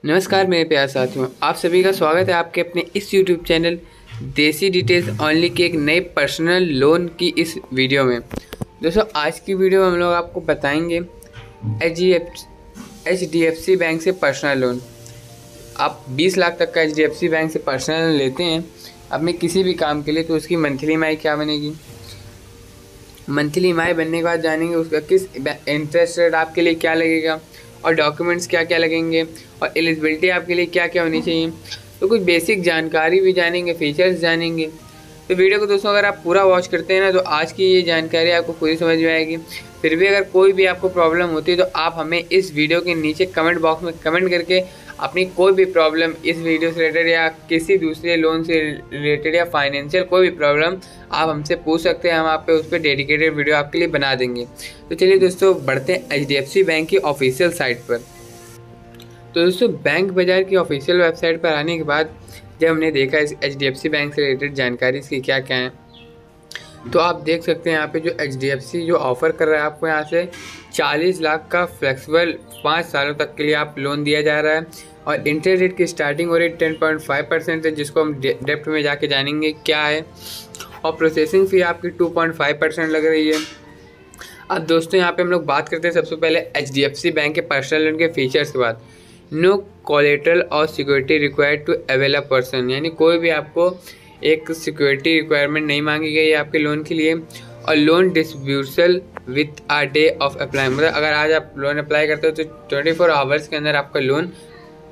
नमस्कार मेरे प्यारे साथियों, आप सभी का स्वागत है आपके अपने इस YouTube चैनल देसी डिटेल्स ओनली के एक नए पर्सनल लोन की इस वीडियो में। दोस्तों आज की वीडियो में हम लोग आपको बताएंगे HDFC बैंक से पर्सनल लोन। आप 20 लाख तक का HDFC बैंक से पर्सनल लोन लेते हैं अपने किसी भी काम के लिए, तो उसकी मंथली ईएमआई क्या बनेगी, मंथली ईएमआई बनने के बाद जानेंगे उसका किस इंटरेस्ट रेट आपके लिए क्या लगेगा और डॉक्यूमेंट्स क्या क्या लगेंगे और एलिजिबिलिटी आपके लिए क्या क्या होनी चाहिए। तो कुछ बेसिक जानकारी भी जानेंगे, फीचर्स जानेंगे। तो वीडियो को दोस्तों अगर आप पूरा वॉच करते हैं ना, तो आज की ये जानकारी आपको पूरी समझ में आएगी। फिर भी अगर कोई भी आपको प्रॉब्लम होती है तो आप हमें इस वीडियो के नीचे कमेंट बॉक्स में कमेंट करके अपनी कोई भी प्रॉब्लम इस वीडियो से रिलेटेड या किसी दूसरे लोन से रिलेटेड या फाइनेंशियल कोई भी प्रॉब्लम आप हमसे पूछ सकते हैं। हम आप पे उस पर डेडिकेटेड वीडियो आपके लिए बना देंगे। तो चलिए दोस्तों बढ़ते हैं HDFC बैंक की ऑफिशियल साइट पर। तो दोस्तों बैंक बाज़ार की ऑफिशियल वेबसाइट पर आने के बाद जब हमने देखा इस HDFC बैंक से रिलेटेड जानकारी इसकी क्या क्या है, तो आप देख सकते हैं यहाँ पे जो HDFC जो ऑफ़र कर रहा है आपको यहाँ से 40 लाख का फ्लेक्सिबल 5 सालों तक के लिए आप लोन दिया जा रहा है और इंटरेस्ट रेट की स्टार्टिंग हो रही 10.5% है, जिसको हम डेप्थ में जाके जानेंगे क्या है, और प्रोसेसिंग फ़ी आपकी 2.5% लग रही है। अब दोस्तों यहाँ पे हम लोग बात करते हैं सबसे पहले HDFC बैंक के पर्सनल लोन के फीचर्स के बाद। नो कोलेटरल और security required to avail a person, यानी कोई भी आपको एक सिक्योरिटी रिक्वायरमेंट नहीं मांगी गई है आपके लोन के लिए। और loan disbursal with a day of apply, मतलब अगर आज आप लोन अप्लाई करते हो तो 24 आवर्स के अंदर आपका लोन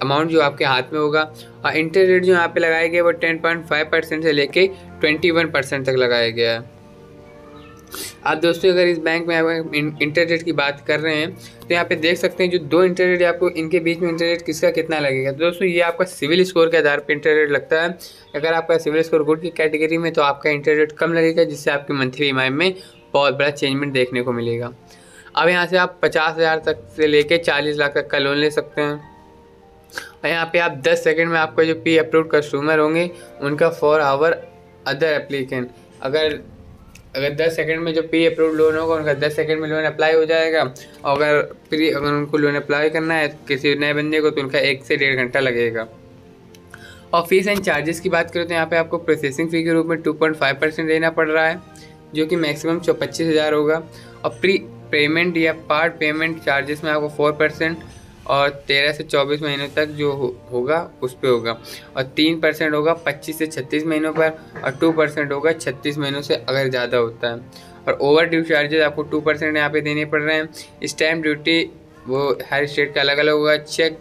अमाउंट जो आपके हाथ में होगा। और इंटरेस्ट रेट जो यहाँ पे लगाया गया है वो 10.5% से लेके 21% तक लगाया गया है। आप दोस्तों अगर इस बैंक में आप इंटरेस्ट रेट की बात कर रहे हैं तो यहाँ पे देख सकते हैं जो दो इंटरेस्ट रेट आपको इनके बीच में इंटरेस्ट रेट किसका कितना लगेगा। तो दोस्तों ये आपका सिविल स्कोर के आधार पर इंटरेस्ट रेट लगता है। अगर आपका सिविल स्कोर गुड की कैटेगरी में तो आपका इंटरेस्ट रेट कम लगेगा, जिससे आपकी मंथली ईएमआई में बहुत बड़ा चेंजमेंट देखने को मिलेगा। अब यहाँ से आप 50,000 तक से लेके 40 लाख तक का लोन ले सकते हैं। और यहाँ पे आप 10 सेकंड में आपका जो प्री अप्रूव्ड कस्टमर होंगे उनका फॉर आवर अदर एप्लीकेंट, अगर 10 सेकंड में जो प्री अप्रूव्ड लोन होगा उनका 10 सेकंड में लोन अप्लाई हो जाएगा। और अगर उनको लोन अप्लाई करना है किसी नए बंदे को तो उनका 1 से 1.5 घंटा लगेगा। और फीस एंड चार्जेस की बात करें तो यहाँ पे आपको प्रोसेसिंग फ़ी के रूप में 2.5% देना पड़ रहा है, जो कि मैक्सिमम 25,000 होगा। और प्री पेमेंट या पार्ट पेमेंट चार्जेस में आपको 4% और 13 से 24 महीनों तक जो होगा उस पर होगा। और 3% होगा 25 से 36 महीनों पर और 2% होगा 36 महीनों से अगर ज़्यादा होता है। और ओवर ड्यू चार्जेस आपको 2% यहाँ पे देने पड़ रहे हैं। स्टैम्प ड्यूटी वो हर स्टेट का अलग अलग होगा। चेक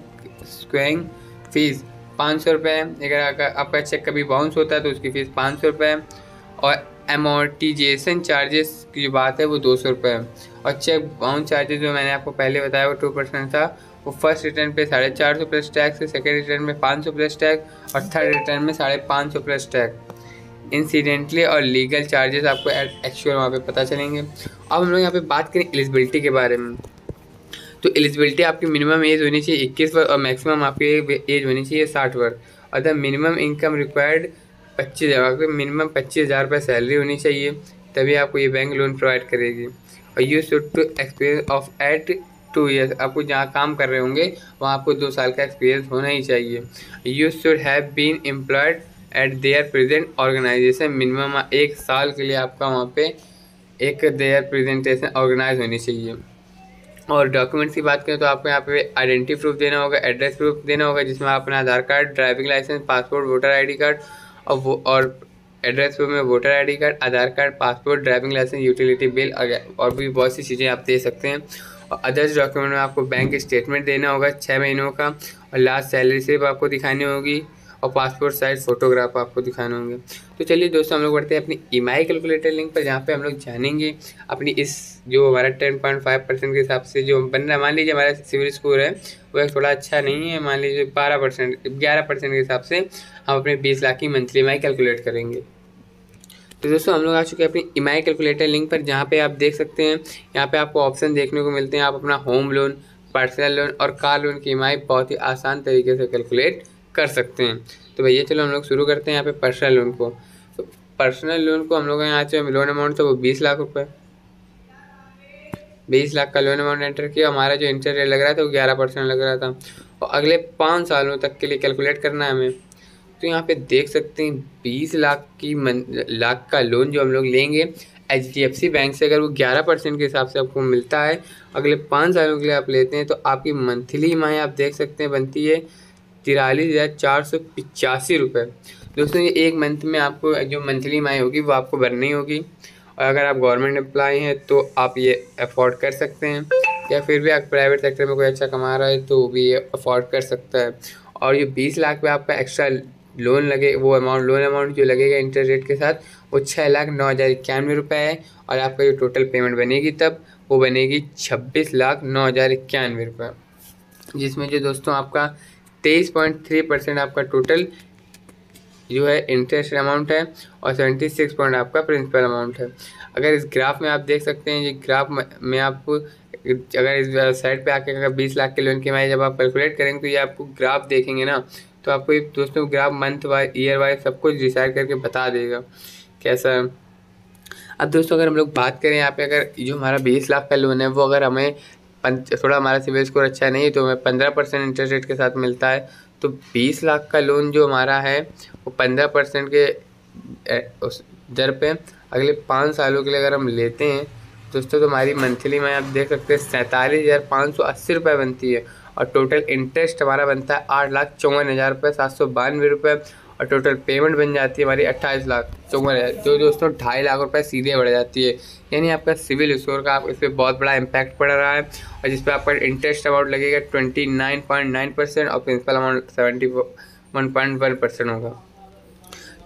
स्क्वेयरिंग फीस 500 रुपये, अगर आपका चेक कभी बाउंस होता है तो उसकी फ़ीस 500 रुपये है। और एमोर्टिजेशन चार्जेस की जो बात है वो 200 रुपये है। और चेक बाउंस चार्जेस जो मैंने आपको पहले बताया वो 2% था, वो फर्स्ट रिटर्न पे 450 प्लस टैक्स है, सेकेंड रिटर्न में 500 प्लस टैक्स और थर्ड रिटर्न में 550 प्लस टैक्स। इंसिडेंटली और लीगल चार्जेस आपको एक्चुअल वहाँ पे पता चलेंगे। अब हम लोग यहाँ पे बात करें एलिजिबिलिटी के बारे में। तो एलिजिबिलिटी आपकी मिनिमम एज होनी चाहिए 21 वर्ष और मैक्सिमम आपकी एज होनी चाहिए 60 वर्ष। और the minimum income required 25,000, minimum 25,000 रुपये सैलरी होनी चाहिए, तभी आपको ये बैंक लोन प्रोवाइड करेगी। और you should to experience of at 2 years, आपको जहाँ काम कर रहे होंगे वहाँ आपको 2 साल का एक्सपीरियंस होना ही चाहिए। You should have been employed at their present organisation, minimum 1 साल के लिए आपका वहाँ पे एक देयर प्रेजेंटेशन ऑर्गेनाइज होनी चाहिए। और डॉक्यूमेंट्स की बात करें तो आपको यहाँ पे आइडेंटिटी प्रूफ देना होगा, एड्रेस प्रूफ देना होगा, जिसमें आप अपना Aadhaar card, driving licence, passport, voter ID card और एड्रेस प्रूफ में voter ID card, Aadhaar card, passport, driving licence, utility bill और भी बहुत सी चीज़ें आप दे सकते हैं। और अदर्स डॉक्यूमेंट में आपको बैंक स्टेटमेंट देना होगा 6 महीनों का, और लास्ट सैलरी स्लिप आपको दिखानी होगी, और पासपोर्ट साइज फ़ोटोग्राफ आपको दिखाने होंगे। तो चलिए दोस्तों हम लोग बढ़ते हैं अपनी ईएमआई कैलकुलेटर लिंक पर, जहाँ पे हम लोग जानेंगे अपनी इस जो हमारा 10.5% के हिसाब से जो बन रहा है। मान लीजिए हमारा सिविल स्कोर है वो थोड़ा अच्छा नहीं है, मान लीजिए 11% के हिसाब से हम अपने 20 लाख की मंथली ईएमआई कैलकुलेट करेंगे। तो दोस्तों हम लोग आ चुके हैं अपनी ईएमआई कैलकुलेटर लिंक पर, जहाँ पे आप देख सकते हैं यहाँ पे आपको ऑप्शन देखने को मिलते हैं। आप अपना होम लोन, पर्सनल लोन और कार लोन की ईएमआई बहुत ही आसान तरीके से कैलकुलेट कर सकते हैं। तो भैया चलो हम लोग शुरू करते हैं यहाँ पे पर्सनल लोन को। तो पर्सनल लोन को हम लोग यहाँ से लोन अमाउंट था वो 20 लाख रुपये, 20 लाख का लोन अमाउंट एंटर किया। हमारा जो इंटरेस्ट रेट लग रहा था वो 11% लग रहा था। और अगले 5 सालों तक के लिए कैलकुलेट करना है हमें। तो यहाँ पे देख सकते हैं 20 लाख का लोन जो हम लोग लेंगे HDFC बैंक से, अगर वो 11% के हिसाब से आपको मिलता है, अगले 5 सालों के लिए आप लेते हैं, तो आपकी मंथली ईएमआई आप देख सकते हैं बनती है 43,485 रुपये। दोस्तों ये एक मंथ में आपको जो मंथली ईएमआई होगी वो आपको भरनी होगी। और अगर आप गवर्नमेंट एम्प्लॉय हैं तो आप ये अफोर्ड कर सकते हैं, या फिर भी आप प्राइवेट सेक्टर में कोई अच्छा कमा रहा है तो वो भी ये अफोर्ड कर सकता है। और ये 20 लाख पे आपका एक्स्ट्रा लोन लगे, वो लोन अमाउंट जो लगेगा इंटरेस्ट रेट के साथ, वो 6,09,091 रुपये है। और आपका जो टोटल पेमेंट बनेगी तब वो बनेगी 26,09,091 रुपये, जिसमें जो दोस्तों आपका 23.3% आपका टोटल जो है इंटरेस्ट अमाउंट है और 76 पॉइंट आपका प्रिंसिपल अमाउंट है। अगर इस ग्राफ में आप देख सकते हैं, ये ग्राफ में आपको अगर इस साइड पे आके अगर 20 लाख के लोन की ईएमआई जब आप कैलकुलेट करेंगे तो ये आपको ग्राफ देखेंगे ना, तो आपको ये दोस्तों graph month wise year wise सब कुछ डिसाइड करके बता देगा कैसा है। अब दोस्तों अगर हम लोग बात करें यहाँ पे, अगर जो हमारा 20 लाख का लोन है वो अगर हमें थोड़ा हमारा सिविल स्कोर अच्छा नहीं है तो हमें 15% इंटरेस्ट रेट के साथ मिलता है। तो 20 लाख का लोन जो हमारा है वो 15% के उस दर पे अगले 5 सालों के लिए अगर हम लेते हैं दोस्तों, तो हमारी मंथली में आप देख सकते हैं 47,580 रुपये बनती है। और टोटल इंटरेस्ट हमारा बनता है 8,54,792 रुपये। और टोटल पेमेंट बन जाती है हमारी 28,54,000, जो दोस्तों 2.5 लाख रुपये सीधे बढ़ जाती है। यानी आपका सिविल स्कोर का आप इस पर बहुत बड़ा इम्पैक्ट पड़ रहा है। और जिस पर आपका इंटरेस्ट अमाउंट लगेगा 29.9% और प्रिंसिपल अमाउंट 71.1% होगा।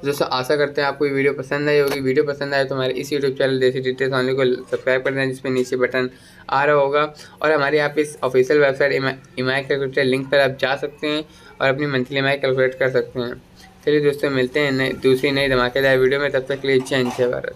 दोस्तों आशा करते हैं आपको ये वीडियो पसंद आई होगी। वीडियो पसंद आए तो हमारे इस यूट्यूब चैनल देसी डिटेल्स ऑनली को सब्सक्राइब कर दें, जिसमें नीचे बटन आ रहा होगा। और हमारे यहाँ पे इस official website EMI calculator link पर आप जा सकते हैं और अपनी मंथली ईएमआई कैलकुलेट कर सकते हैं। चलिए दोस्तों मिलते हैं दूसरी नई धमाकेदार वीडियो में, तब तक के लिए जय हिंद जय भारत।